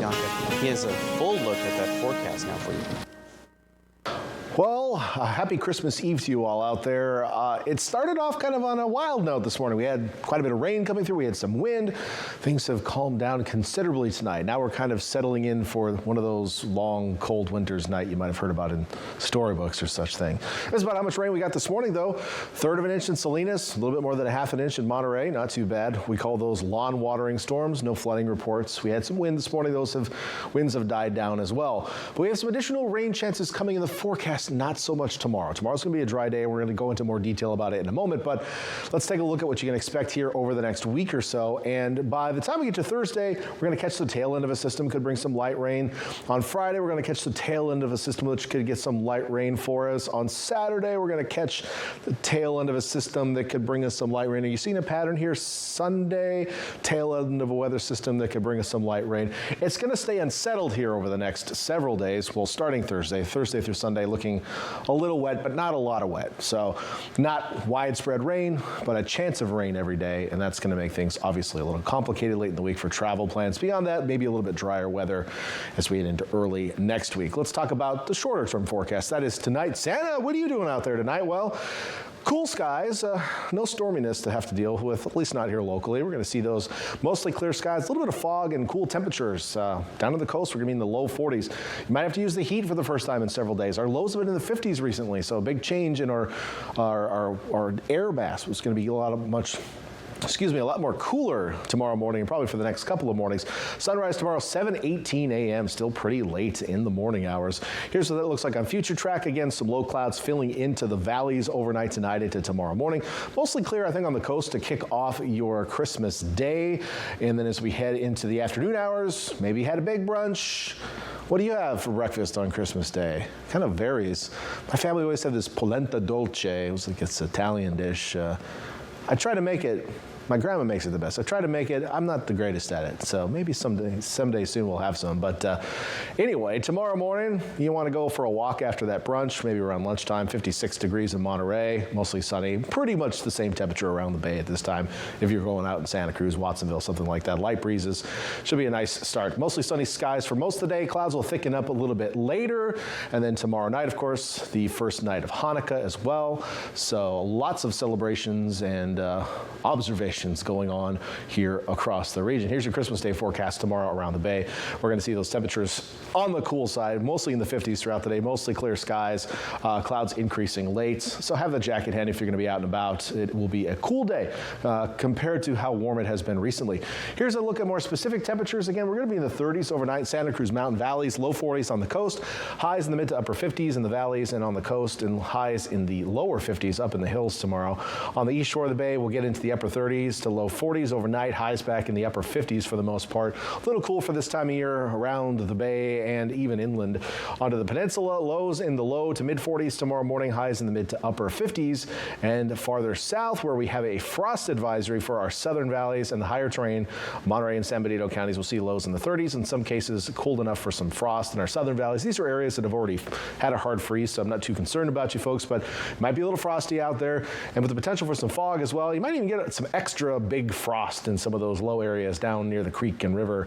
Bianca. Here's a full look at that forecast now for you. Well, happy Christmas Eve to you all out there. It started off kind of on a wild note this morning. We had quite a bit of rain coming through. We had some wind. Things have calmed down considerably tonight. Now we're kind of settling in for one of those long, cold winters night you might have heard about in storybooks or such thing. That's about how much rain we got this morning, though. Third of an inch in Salinas, a little bit more than a half an inch in Monterey. Not too bad. We call those lawn watering storms. No flooding reports. We had some wind this morning. Those winds have died down as well. But we have some additional rain chances coming in the forecast. Not so much tomorrow. Tomorrow's going to be a dry day. We're going to go into more detail about it in a moment, but let's take a look at what you can expect here over the next week or so. And by the time we get to Thursday, we're going to catch the tail end of a system, could bring some light rain. On Friday, we're going to catch the tail end of a system which could get some light rain for us. On Saturday, we're going to catch the tail end of a system that could bring us some light rain. Are you seeing a pattern here? Sunday, tail end of a weather system that could bring us some light rain. It's going to stay unsettled here over the next several days. Well, starting Thursday through Sunday, looking a little wet, but not a lot of wet. So not widespread rain, but a chance of rain every day. And that's going to make things obviously a little complicated late in the week for travel plans. Beyond that, maybe a little bit drier weather as we get into early next week. Let's talk about the shorter term forecast. That is tonight. Santa, what are you doing out there tonight? Well, cool skies, no storminess to have to deal with, at least not here locally. We're going to see those mostly clear skies, a little bit of fog and cool temperatures. Down to the coast, we're going to be in the low 40s. You might have to use the heat for the first time in several days. Our lows have been in the 50s recently, so a big change in our air mass. Was going to be a lot more cooler tomorrow morning and probably for the next couple of mornings. Sunrise tomorrow, 7:18 a.m., still pretty late in the morning hours. Here's what it looks like on Future Track. Again, some low clouds filling into the valleys overnight tonight into tomorrow morning. Mostly clear, I think, on the coast to kick off your Christmas day. And then as we head into the afternoon hours, maybe you had a big brunch. What do you have for breakfast on Christmas Day? Kind of varies. My family always had this polenta dolce. It was like it's an Italian dish. I try to make it. My grandma makes it the best. I try to make it. I'm not the greatest at it, so maybe someday soon we'll have some. But anyway, tomorrow morning, you want to go for a walk after that brunch, maybe around lunchtime, 56 degrees in Monterey, mostly sunny, pretty much the same temperature around the bay at this time. If you're going out in Santa Cruz, Watsonville, something like that, light breezes, should be a nice start. Mostly sunny skies for most of the day. Clouds will thicken up a little bit later. And then tomorrow night, of course, the first night of Hanukkah as well. So lots of celebrations and observations going on here across the region. Here's your Christmas Day forecast tomorrow around the bay. We're going to see those temperatures on the cool side, mostly in the 50s throughout the day, mostly clear skies, clouds increasing late. So have the jacket handy if you're going to be out and about. It will be a cool day compared to how warm it has been recently. Here's a look at more specific temperatures. Again, we're going to be in the 30s overnight, Santa Cruz Mountain Valleys, low 40s on the coast, highs in the mid to upper 50s in the valleys and on the coast, and highs in the lower 50s up in the hills tomorrow. On the east shore of the bay, we'll get into the upper 30s to low 40s overnight, highs back in the upper 50s for the most part. A little cool for this time of year around the bay and even inland. Onto the peninsula, lows in the low to mid 40s tomorrow morning, highs in the mid to upper 50s. And farther south, where we have a frost advisory for our southern valleys and the higher terrain, Monterey and San Benito counties will see lows in the 30s. In some cases, cold enough for some frost in our southern valleys. These are areas that have already had a hard freeze, so I'm not too concerned about you folks, but it might be a little frosty out there. And with the potential for some fog as well, you might even get some extra big frost in some of those low areas down near the creek and river.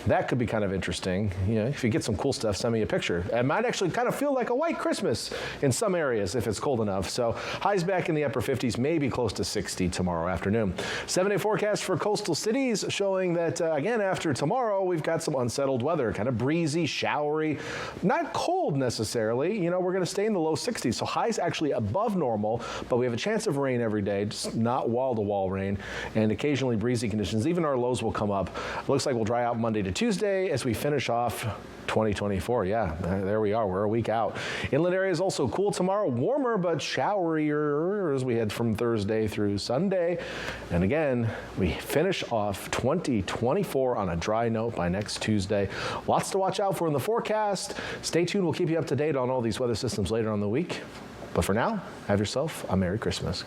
That could be kind of interesting. You know, if you get some cool stuff, send me a picture. It might actually kind of feel like a white Christmas in some areas if it's cold enough. So highs back in the upper 50s, maybe close to 60 tomorrow afternoon. 7-day forecast for coastal cities showing that, again, after tomorrow, we've got some unsettled weather, kind of breezy, showery, not cold necessarily. You know, we're going to stay in the low 60s. So highs actually above normal, but we have a chance of rain every day, just not wall-to-wall rain, and occasionally breezy conditions. Even our lows will come up. It looks like we'll dry out Monday to Tuesday as we finish off 2024. Yeah, there we are. We're a week out. Inland areas also cool tomorrow, warmer but showerier as we head from Thursday through Sunday. And again, we finish off 2024 on a dry note by next Tuesday. Lots to watch out for in the forecast. Stay tuned. We'll keep you up to date on all these weather systems later on in the week. But for now, have yourself a Merry Christmas.